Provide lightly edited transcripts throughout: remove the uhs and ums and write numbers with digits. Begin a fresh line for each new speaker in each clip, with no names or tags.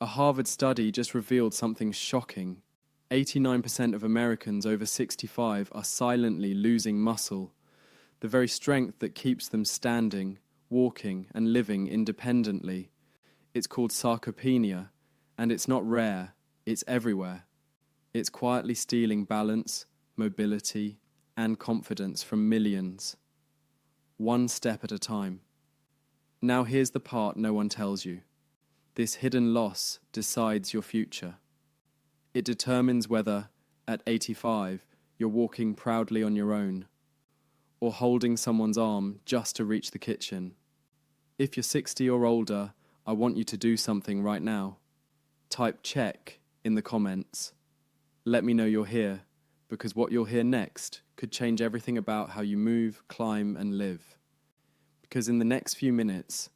A Harvard study just revealed something shocking. 89% of Americans over 65 are silently losing muscle, the very strength that keeps them standing, walking, and living independently. It's called sarcopenia, and it's not rare, it's everywhere. It's quietly stealing balance, mobility, and confidence from millions. One step at a time. Now here's the part no one tells you. This hidden loss decides your future. It determines whether, at 85, you're walking proudly on your own, or holding someone's arm just to reach the kitchen. If you're 60 or older, I want you to do something right now. Type check in the comments. Let me know you're here, because what you'll hear next could change everything about how you move, climb, and live. Because in the next few minutes,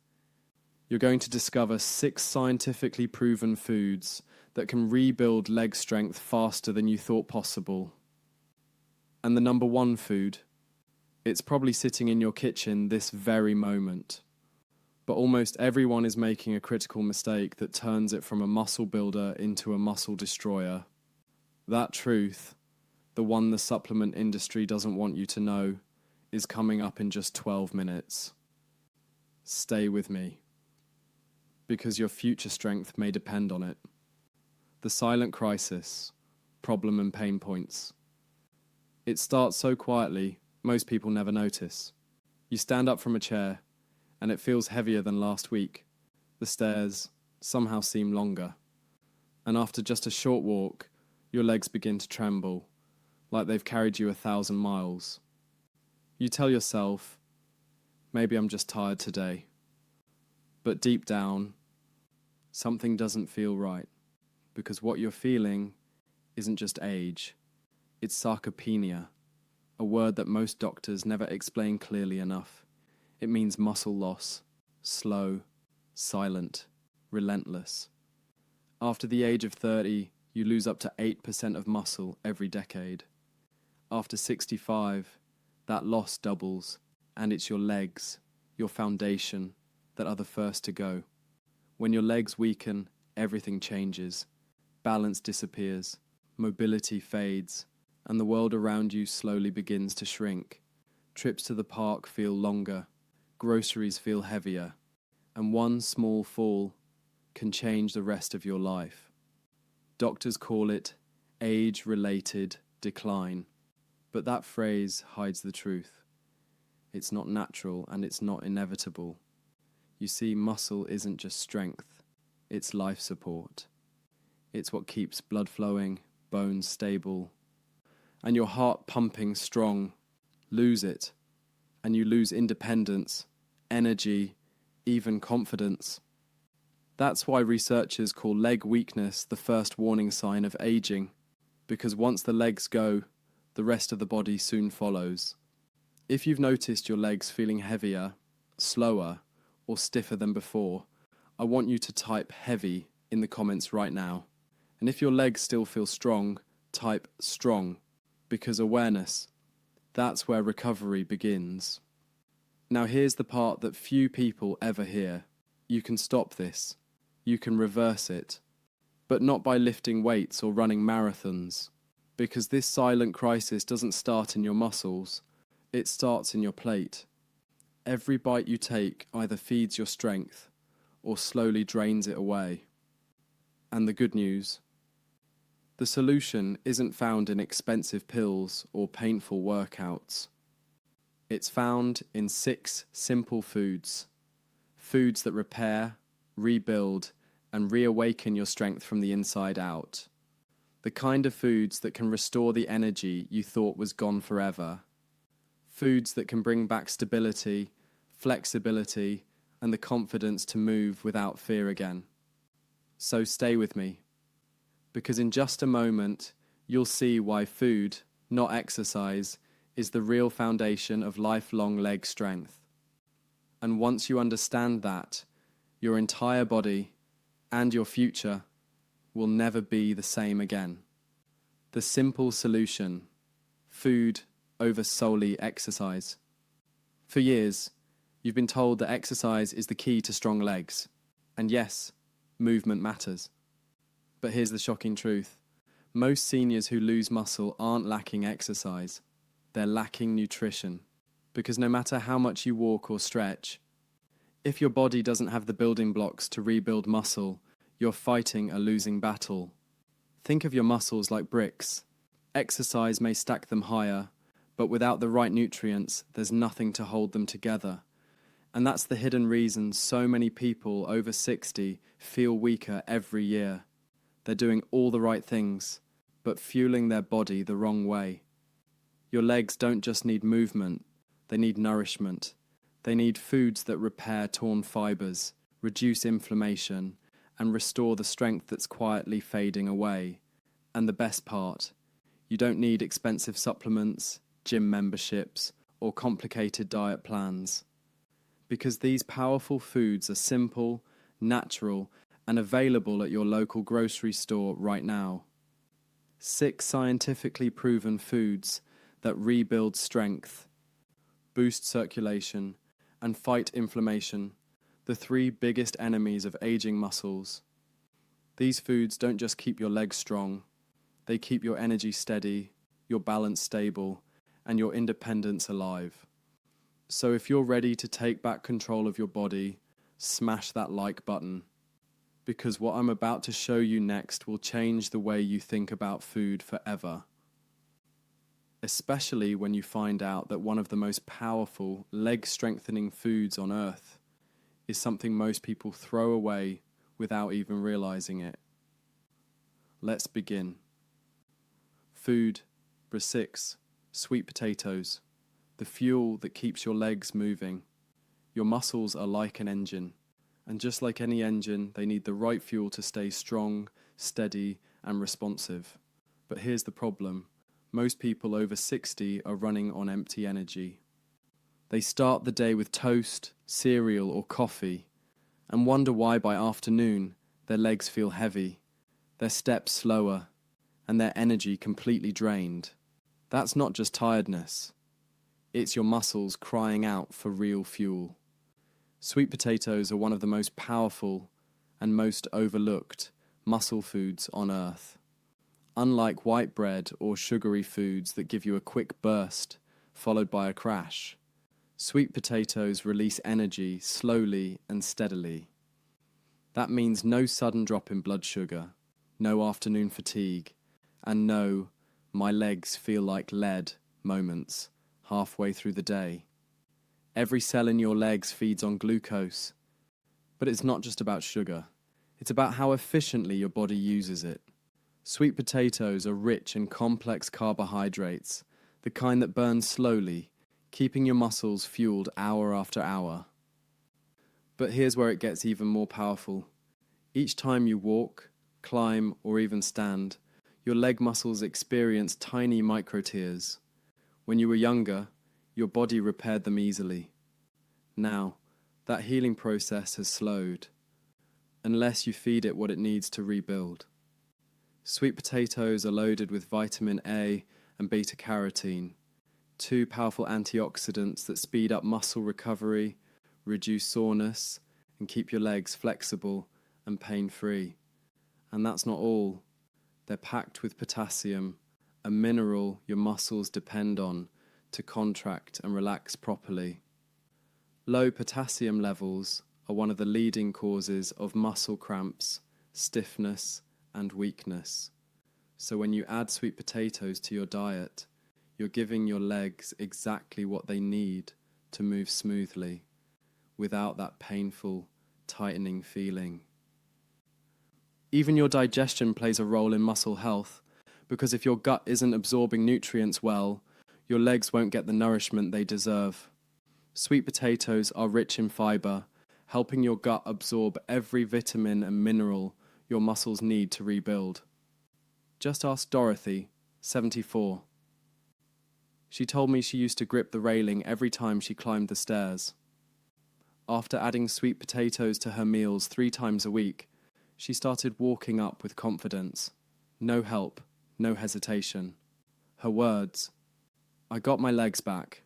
you're going to discover 6 scientifically proven foods that can rebuild leg strength faster than you thought possible. And the number 1 food, it's probably sitting in your kitchen this very moment. But almost everyone is making a critical mistake that turns it from a muscle builder into a muscle destroyer. That truth, the one the supplement industry doesn't want you to know, is coming up in just 12 minutes. Stay with me, because your future strength may depend on it. The silent crisis, problem and pain points. It starts so quietly, most people never notice. You stand up from a chair, and it feels heavier than last week. The stairs somehow seem longer. And after just a short walk, your legs begin to tremble, like they've carried you 1,000 miles. You tell yourself, maybe I'm just tired today. But deep down, something doesn't feel right. Because what you're feeling isn't just age, it's sarcopenia, a word that most doctors never explain clearly enough. It means muscle loss, slow, silent, relentless. After the age of 30, you lose up to 8% of muscle every decade. After 65, that loss doubles, and it's your legs, your foundation, that are the first to go. When your legs weaken, everything changes. Balance disappears, mobility fades, and the world around you slowly begins to shrink. Trips to the park feel longer, groceries feel heavier, and one small fall can change the rest of your life. Doctors call it age-related decline, but that phrase hides the truth. It's not natural and it's not inevitable. You see, muscle isn't just strength, it's life support. It's what keeps blood flowing, bones stable, and your heart pumping strong. Lose it, and you lose independence, energy, even confidence. That's why researchers call leg weakness the first warning sign of aging, because once the legs go, the rest of the body soon follows. If you've noticed your legs feeling heavier, slower, or stiffer than before, I want you to type heavy in the comments right now. And if your legs still feel strong, type strong, because awareness, that's where recovery begins. Now here's the part that few people ever hear. You can stop this. You can reverse it. But not by lifting weights or running marathons, because this silent crisis doesn't start in your muscles, it starts in your plate. Every bite you take either feeds your strength or slowly drains it away. And the good news, the solution isn't found in expensive pills or painful workouts. It's found in 6 simple foods. Foods that repair, rebuild, and reawaken your strength from the inside out. The kind of foods that can restore the energy you thought was gone forever. Foods that can bring back stability, flexibility, and the confidence to move without fear again. So stay with me, because in just a moment, you'll see why food, not exercise, is the real foundation of lifelong leg strength. And once you understand that, your entire body and your future will never be the same again. The simple solution: food over solely exercise. For years, you've been told that exercise is the key to strong legs. And yes, movement matters. But here's the shocking truth. Most seniors who lose muscle aren't lacking exercise. They're lacking nutrition. Because no matter how much you walk or stretch, if your body doesn't have the building blocks to rebuild muscle, you're fighting a losing battle. Think of your muscles like bricks. Exercise may stack them higher, but without the right nutrients, there's nothing to hold them together. And that's the hidden reason so many people over 60 feel weaker every year. They're doing all the right things, but fueling their body the wrong way. Your legs don't just need movement, they need nourishment. They need foods that repair torn fibers, reduce inflammation, and restore the strength that's quietly fading away. And the best part, you don't need expensive supplements, gym memberships, or complicated diet plans. Because these powerful foods are simple, natural, and available at your local grocery store right now. 6 scientifically proven foods that rebuild strength, boost circulation, and fight inflammation, the 3 biggest enemies of aging muscles. These foods don't just keep your legs strong, they keep your energy steady, your balance stable, and your independence alive. So if you're ready to take back control of your body, smash that like button. Because what I'm about to show you next will change the way you think about food forever. Especially when you find out that one of the most powerful, leg-strengthening foods on earth is something most people throw away without even realizing it. Let's begin. Food, number 6, sweet potatoes, the fuel that keeps your legs moving. Your muscles are like an engine, and just like any engine, they need the right fuel to stay strong, steady, and responsive. But here's the problem. Most people over 60 are running on empty energy. They start the day with toast, cereal, or coffee, and wonder why by afternoon their legs feel heavy, their steps slower, and their energy completely drained. That's not just tiredness. It's your muscles crying out for real fuel. Sweet potatoes are one of the most powerful and most overlooked muscle foods on earth. Unlike white bread or sugary foods that give you a quick burst, followed by a crash, sweet potatoes release energy slowly and steadily. That means no sudden drop in blood sugar, no afternoon fatigue, and no "my legs feel like lead" moments halfway through the day. Every cell in your legs feeds on glucose, but it's not just about sugar. It's about how efficiently your body uses it. Sweet potatoes are rich in complex carbohydrates, the kind that burn slowly, keeping your muscles fueled hour after hour. But here's where it gets even more powerful. Each time you walk, climb, or even stand, your leg muscles experience tiny micro-tears. When you were younger, your body repaired them easily. Now, that healing process has slowed, unless you feed it what it needs to rebuild. Sweet potatoes are loaded with vitamin A and beta-carotene, 2 powerful antioxidants that speed up muscle recovery, reduce soreness, and keep your legs flexible and pain-free. And that's not all. They're packed with potassium, a mineral your muscles depend on to contract and relax properly. Low potassium levels are one of the leading causes of muscle cramps, stiffness, and weakness. So when you add sweet potatoes to your diet, you're giving your legs exactly what they need to move smoothly, without that painful, tightening feeling. Even your digestion plays a role in muscle health, because if your gut isn't absorbing nutrients well, your legs won't get the nourishment they deserve. Sweet potatoes are rich in fiber, helping your gut absorb every vitamin and mineral your muscles need to rebuild. Just ask Dorothy, 74. She told me she used to grip the railing every time she climbed the stairs. After adding sweet potatoes to her meals 3 times a week, she started walking up with confidence. No help, no hesitation. Her words: "I got my legs back.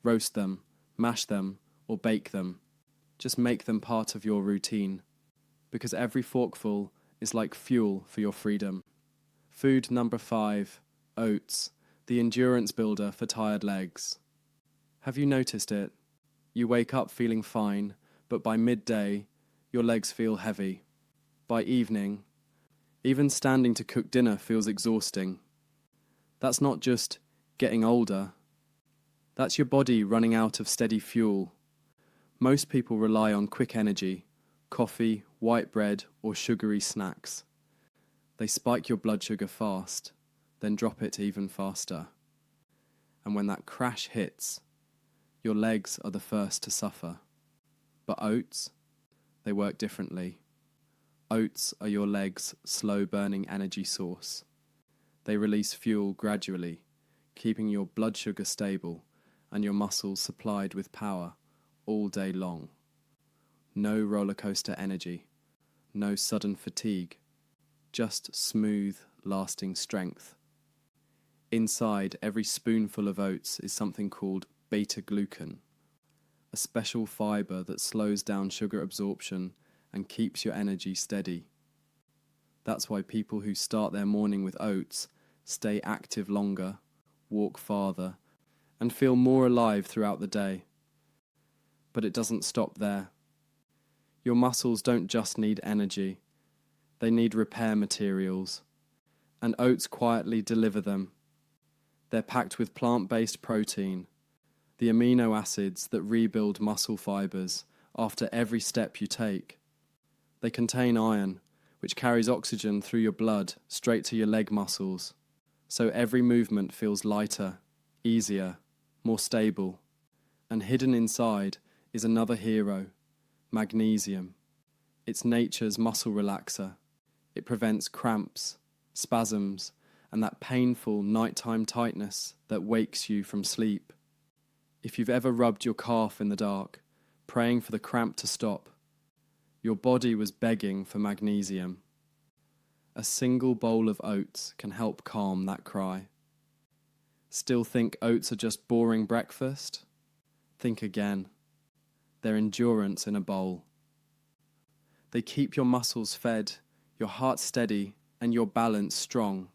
Roast them, mash them, or bake them. Just make them part of your routine. Because every forkful, is like fuel for your freedom. Food number 5, oats, the endurance builder for tired legs. Have you noticed it? You wake up feeling fine, but by midday, your legs feel heavy. By evening, even standing to cook dinner feels exhausting. That's not just getting older. That's your body running out of steady fuel. Most people rely on quick energy, coffee, white bread, or sugary snacks. They spike your blood sugar fast, then drop it even faster. And when that crash hits, your legs are the first to suffer. But oats, they work differently. Oats are your legs' slow-burning energy source. They release fuel gradually, keeping your blood sugar stable and your muscles supplied with power all day long. No roller coaster energy, no sudden fatigue, just smooth, lasting strength. Inside every spoonful of oats is something called beta-glucan, a special fiber that slows down sugar absorption and keeps your energy steady. That's why people who start their morning with oats stay active longer, walk farther, and feel more alive throughout the day. But it doesn't stop there. Your muscles don't just need energy, they need repair materials, and oats quietly deliver them. They're packed with plant-based protein, the amino acids that rebuild muscle fibers after every step you take. They contain iron, which carries oxygen through your blood straight to your leg muscles, so every movement feels lighter, easier, more stable. And hidden inside is another hero, magnesium. It's nature's muscle relaxer. It prevents cramps, spasms, and that painful nighttime tightness that wakes you from sleep. If you've ever rubbed your calf in the dark, praying for the cramp to stop, your body was begging for magnesium. A single bowl of oats can help calm that cry. Still think oats are just boring breakfast? Think again. They're endurance in a bowl. They keep your muscles fed, your heart steady, and your balance strong.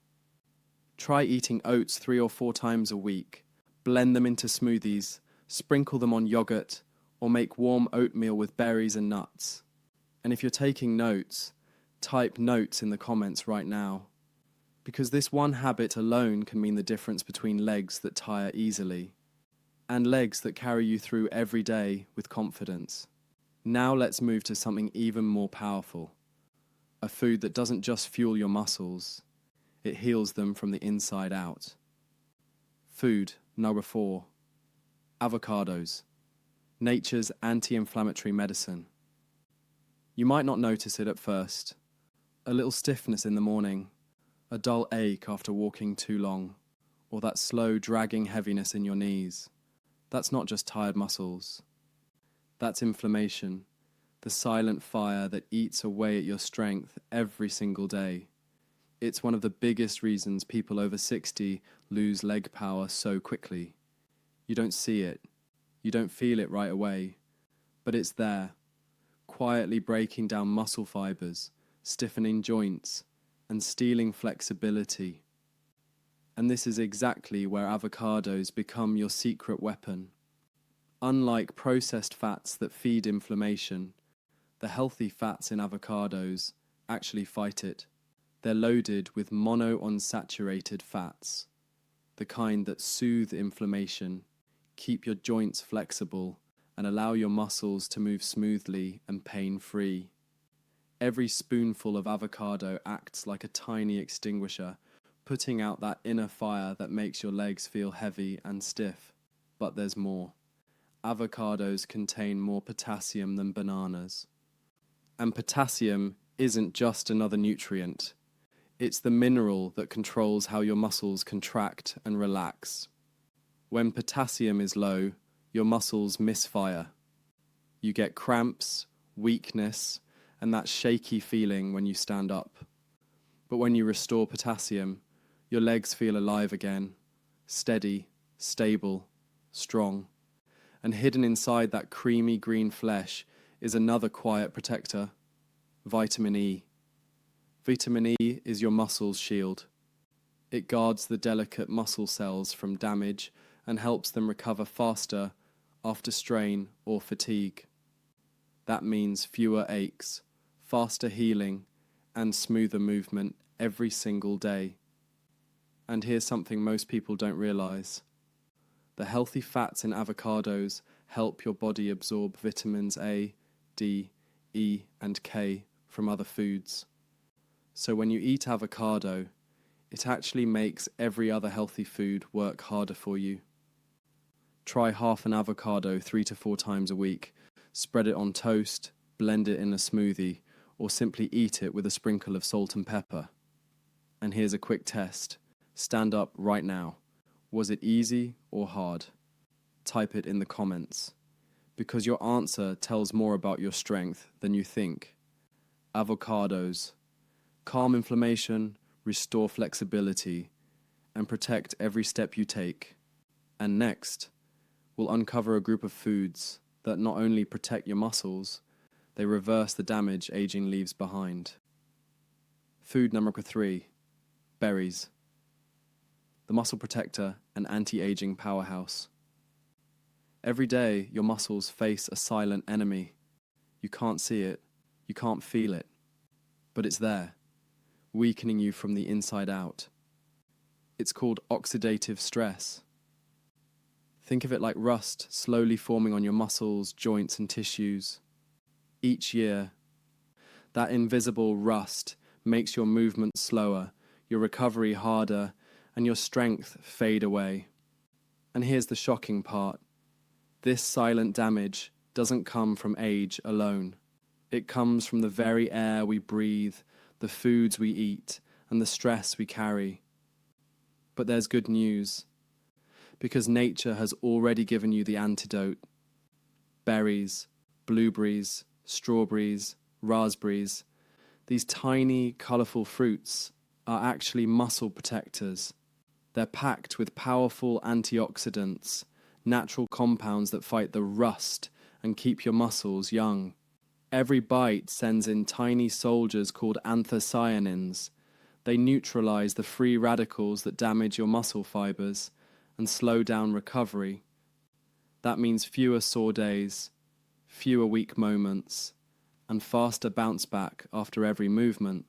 Try eating oats 3 or 4 times a week. Blend them into smoothies, sprinkle them on yogurt, or make warm oatmeal with berries and nuts. And if you're taking notes, type notes in the comments right now. Because this one habit alone can mean the difference between legs that tire easily and legs that carry you through every day with confidence. Now let's move to something even more powerful. A food that doesn't just fuel your muscles, it heals them from the inside out. Food number 4. Avocados. Nature's anti-inflammatory medicine. You might not notice it at first. A little stiffness in the morning, a dull ache after walking too long, or that slow dragging heaviness in your knees. That's not just tired muscles. That's inflammation, the silent fire that eats away at your strength every single day. It's one of the biggest reasons people over 60 lose leg power so quickly. You don't see it, you don't feel it right away, but it's there, quietly breaking down muscle fibers, stiffening joints, and stealing flexibility. And this is exactly where avocados become your secret weapon. Unlike processed fats that feed inflammation, the healthy fats in avocados actually fight it. They're loaded with monounsaturated fats, the kind that soothe inflammation, keep your joints flexible, and allow your muscles to move smoothly and pain-free. Every spoonful of avocado acts like a tiny extinguisher, putting out that inner fire that makes your legs feel heavy and stiff. But there's more. Avocados contain more potassium than bananas. And potassium isn't just another nutrient. It's the mineral that controls how your muscles contract and relax. When potassium is low, your muscles misfire. You get cramps, weakness, and that shaky feeling when you stand up. But when you restore potassium, your legs feel alive again, steady, stable, strong. And hidden inside that creamy green flesh is another quiet protector, vitamin E. Vitamin E is your muscle's shield. It guards the delicate muscle cells from damage and helps them recover faster after strain or fatigue. That means fewer aches, faster healing, and smoother movement every single day. And here's something most people don't realize. The healthy fats in avocados help your body absorb vitamins A, D, E, and K from other foods. So when you eat avocado, it actually makes every other healthy food work harder for you. Try half an avocado 3 to 4 times a week. Spread it on toast, blend it in a smoothie, or simply eat it with a sprinkle of salt and pepper. And here's a quick test. Stand up right now. Was it easy or hard? Type it in the comments, because your answer tells more about your strength than you think. Avocados. Calm inflammation, restore flexibility, and protect every step you take. And next, we'll uncover a group of foods that not only protect your muscles, they reverse the damage aging leaves behind. Food number 3, berries. The muscle protector and anti-aging powerhouse. Every day, your muscles face a silent enemy. You can't see it, you can't feel it, but it's there, weakening you from the inside out. It's called oxidative stress. Think of it like rust slowly forming on your muscles, joints, and tissues. Each year, that invisible rust makes your movement slower, your recovery harder, and your strength fade away. And here's the shocking part. This silent damage doesn't come from age alone. It comes from the very air we breathe, the foods we eat, and the stress we carry. But there's good news, because nature has already given you the antidote. Berries, blueberries, strawberries, raspberries, these tiny, colourful fruits are actually muscle protectors. They're packed with powerful antioxidants, natural compounds that fight the rust and keep your muscles young. Every bite sends in tiny soldiers called anthocyanins. They neutralize the free radicals that damage your muscle fibers and slow down recovery. That means fewer sore days, fewer weak moments, and faster bounce back after every movement.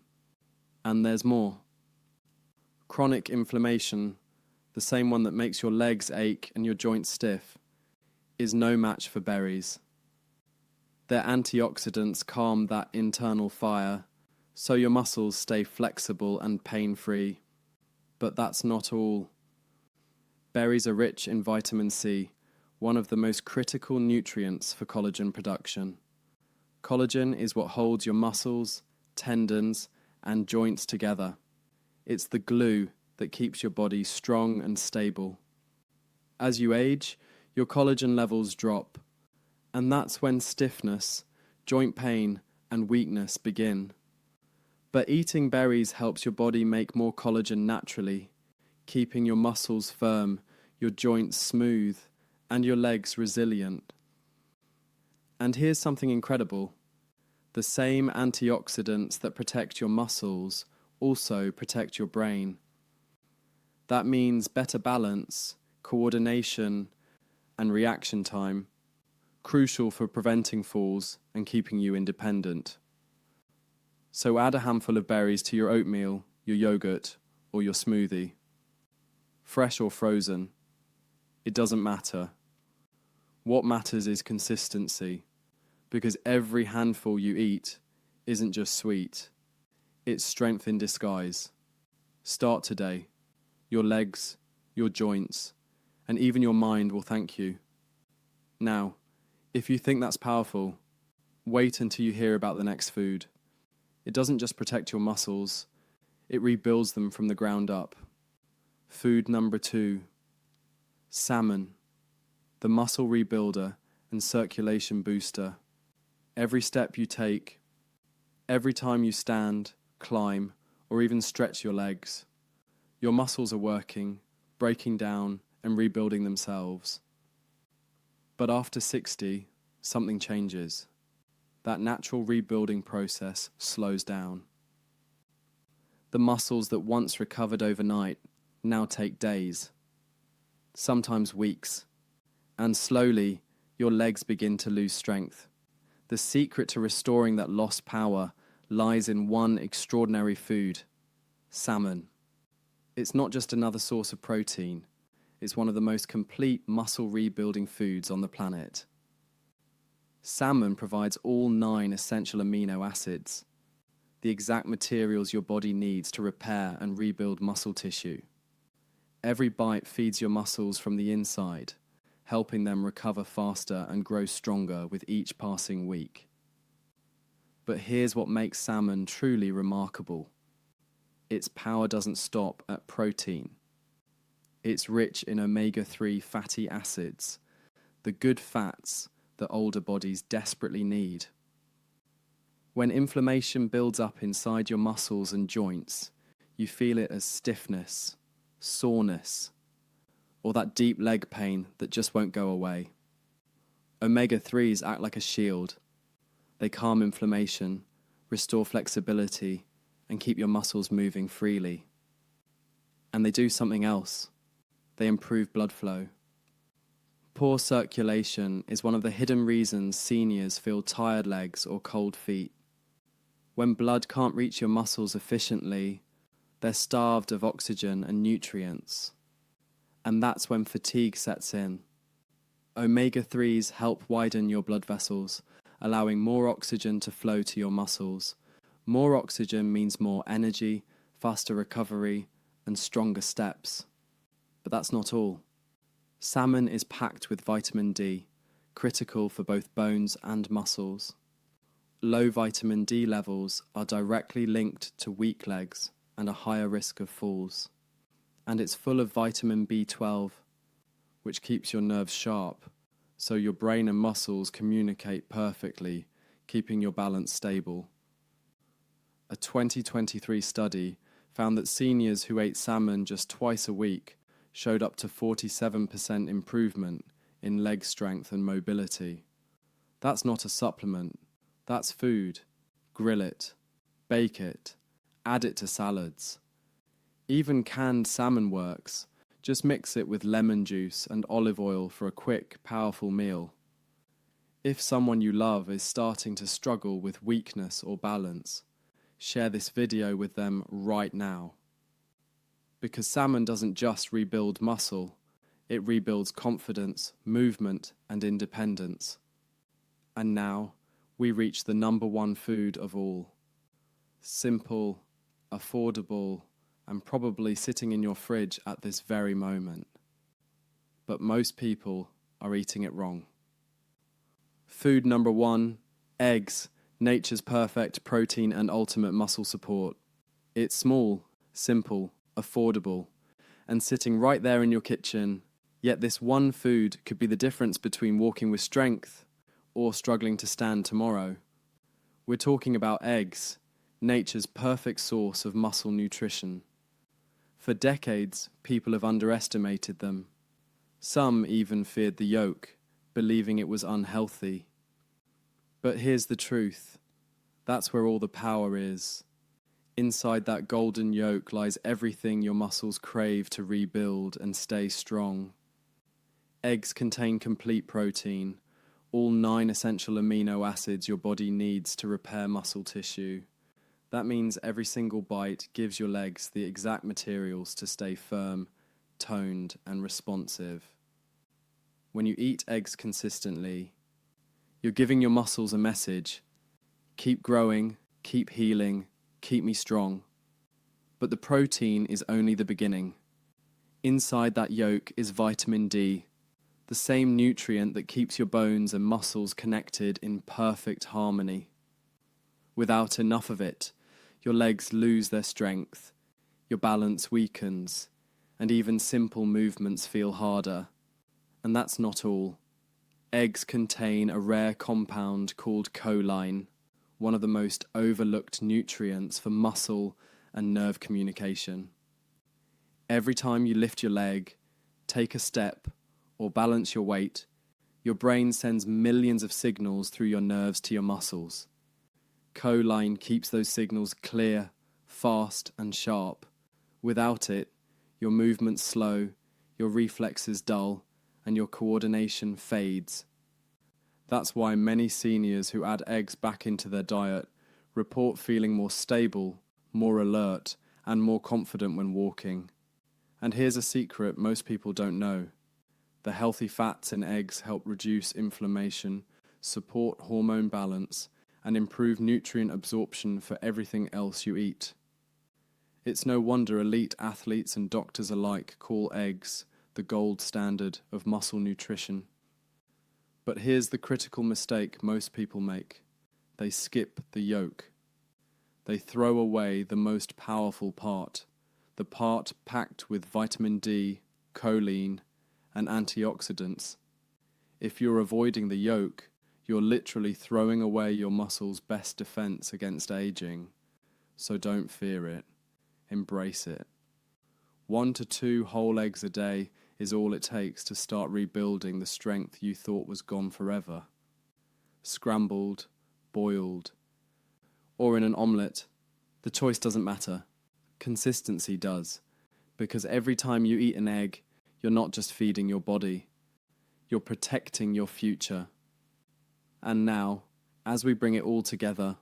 And there's more. Chronic inflammation, the same one that makes your legs ache and your joints stiff, is no match for berries. Their antioxidants calm that internal fire, so your muscles stay flexible and pain-free. But that's not all. Berries are rich in vitamin C, one of the most critical nutrients for collagen production. Collagen is what holds your muscles, tendons, and joints together. It's the glue that keeps your body strong and stable. As you age, your collagen levels drop, and that's when stiffness, joint pain, and weakness begin. But eating berries helps your body make more collagen naturally, keeping your muscles firm, your joints smooth, and your legs resilient. And here's something incredible. The same antioxidants that protect your muscles also protect your brain. That means better balance, coordination, and reaction time, crucial for preventing falls and keeping you independent. So add a handful of berries to your oatmeal, your yogurt, or your smoothie. Fresh or frozen, it doesn't matter. What matters is consistency, because every handful you eat isn't just sweet, it's strength in disguise. Start today. Your legs, your joints, and even your mind will thank you. Now, if you think that's powerful, wait until you hear about the next food. It doesn't just protect your muscles, it rebuilds them from the ground up. Food number 2, salmon, the muscle rebuilder and circulation booster. Every step you take, every time you stand, climb, or even stretch your legs, your muscles are working, breaking down, and rebuilding themselves. But after 60, something changes. That natural rebuilding process slows down. The muscles that once recovered overnight now take days, sometimes weeks, and slowly your legs begin to lose strength. The secret to restoring that lost power lies in one extraordinary food: salmon. It's not just another source of protein, it's one of the most complete muscle rebuilding foods on the planet. Salmon provides all 9 essential amino acids, the exact materials your body needs to repair and rebuild muscle tissue. Every bite feeds your muscles from the inside, helping them recover faster and grow stronger with each passing week. But here's what makes salmon truly remarkable. Its power doesn't stop at protein. It's rich in omega-3 fatty acids, the good fats that older bodies desperately need. When inflammation builds up inside your muscles and joints, you feel it as stiffness, soreness, or that deep leg pain that just won't go away. Omega-3s act like a shield. They calm inflammation, restore flexibility, and keep your muscles moving freely. And they do something else. They improve blood flow. Poor circulation is one of the hidden reasons seniors feel tired legs or cold feet. When blood can't reach your muscles efficiently, they're starved of oxygen and nutrients. And that's when fatigue sets in. Omega-3s help widen your blood vessels, allowing more oxygen to flow to your muscles. More oxygen means more energy, faster recovery, and stronger steps. But that's not all. Salmon is packed with vitamin D, critical for both bones and muscles. Low vitamin D levels are directly linked to weak legs and a higher risk of falls. And it's full of vitamin B12, which keeps your nerves sharp, so your brain and muscles communicate perfectly, keeping your balance stable. A 2023 study found that seniors who ate salmon just twice a week showed up to 47% improvement in leg strength and mobility. That's not a supplement, that's food. Grill it, bake it, add it to salads. Even canned salmon works. Just mix it with lemon juice and olive oil for a quick, powerful meal. If someone you love is starting to struggle with weakness or balance, share this video with them right now. Because salmon doesn't just rebuild muscle, it rebuilds confidence, movement, and independence. And now, we reach the #1 food of all. Simple, affordable, and probably sitting in your fridge at this very moment. But most people are eating it wrong. Food #1, eggs, nature's perfect protein and ultimate muscle support. It's small, simple, affordable, and sitting right there in your kitchen, yet this one food could be the difference between walking with strength or struggling to stand tomorrow. We're talking about eggs, nature's perfect source of muscle nutrition. For decades, people have underestimated them. Some even feared the yolk, believing it was unhealthy. But here's the truth. That's where all the power is. Inside that golden yolk lies everything your muscles crave to rebuild and stay strong. Eggs contain complete protein, all 9 essential amino acids your body needs to repair muscle tissue. That means every single bite gives your legs the exact materials to stay firm, toned, and responsive. When you eat eggs consistently, you're giving your muscles a message. Keep growing, keep healing, keep me strong. But the protein is only the beginning. Inside that yolk is vitamin D, the same nutrient that keeps your bones and muscles connected in perfect harmony. Without enough of it, your legs lose their strength, your balance weakens, and even simple movements feel harder. And that's not all. Eggs contain a rare compound called choline, one of the most overlooked nutrients for muscle and nerve communication. Every time you lift your leg, take a step, or balance your weight, your brain sends millions of signals through your nerves to your muscles. Choline keeps those signals clear, fast and sharp. Without it, your movements slow, your reflexes dull, and your coordination fades. That's why many seniors who add eggs back into their diet report feeling more stable, more alert, and more confident when walking. And here's a secret most people don't know. The healthy fats in eggs help reduce inflammation, support hormone balance, and improve nutrient absorption for everything else you eat. It's no wonder elite athletes and doctors alike call eggs the gold standard of muscle nutrition. But here's the critical mistake most people make. They skip the yolk. They throw away the most powerful part, the part packed with vitamin D, choline, and antioxidants. If you're avoiding the yolk, you're literally throwing away your muscle's best defense against aging. So don't fear it. Embrace it. 1 to 2 whole eggs a day is all it takes to start rebuilding the strength you thought was gone forever. Scrambled, boiled, or in an omelette, the choice doesn't matter. Consistency does, because every time you eat an egg, you're not just feeding your body, you're protecting your future. And now, as we bring it all together,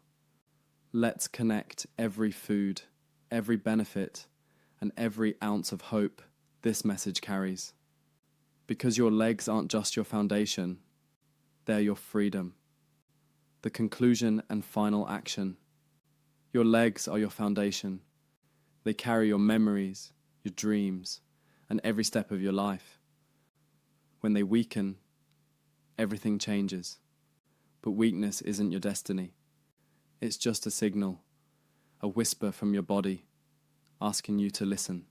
let's connect every food, every benefit, and every ounce of hope this message carries. Because your legs aren't just your foundation, they're your freedom. The conclusion and final action. Your legs are your foundation. They carry your memories, your dreams, and every step of your life. When they weaken, everything changes. But weakness isn't your destiny. It's just a signal, a whisper from your body, asking you to listen.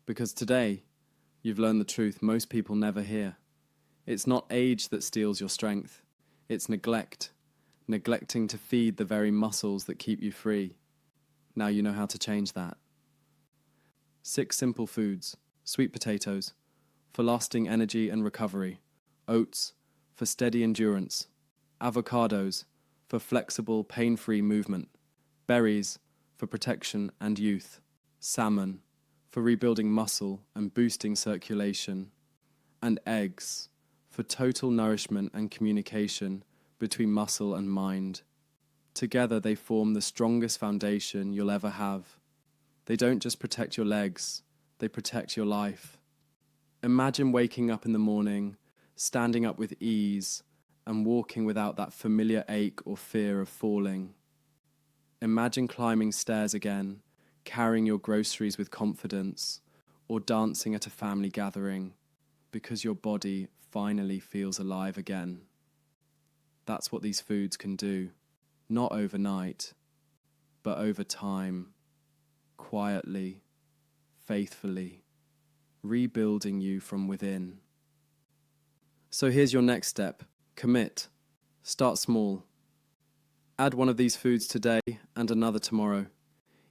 Because today, you've learned the truth most people never hear. It's not age that steals your strength. It's neglect. Neglecting to feed the very muscles that keep you free. Now you know how to change that. 6 simple foods. Sweet potatoes, for lasting energy and recovery. Oats, for steady endurance. Avocados, for flexible, pain-free movement. Berries, for protection and youth. Salmon, for rebuilding muscle and boosting circulation. And eggs, for total nourishment and communication between muscle and mind. Together they form the strongest foundation you'll ever have. They don't just protect your legs, they protect your life. Imagine waking up in the morning, standing up with ease, and walking without that familiar ache or fear of falling. Imagine climbing stairs again, carrying your groceries with confidence, or dancing at a family gathering, because your body finally feels alive again. That's what these foods can do, not overnight, but over time, quietly, faithfully, rebuilding you from within. So here's your next step. Commit. Start small. Add one of these foods today and another tomorrow.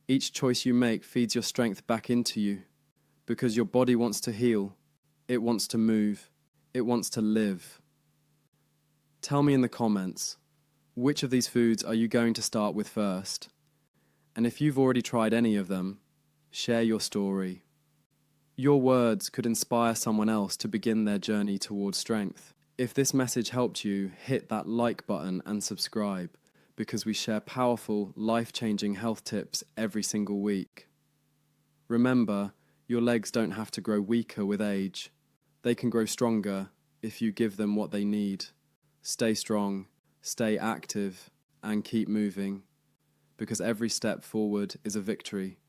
Each choice you make feeds your strength back into you, because your body wants to heal, it wants to move, it wants to live. Tell me in the comments, which of these foods are you going to start with first? And if you've already tried any of them, share your story. Your words could inspire someone else to begin their journey towards strength. If this message helped you, hit that like button and subscribe, because we share powerful, life-changing health tips every single week. Remember, your legs don't have to grow weaker with age. They can grow stronger if you give them what they need. Stay strong, stay active, and keep moving, because every step forward is a victory.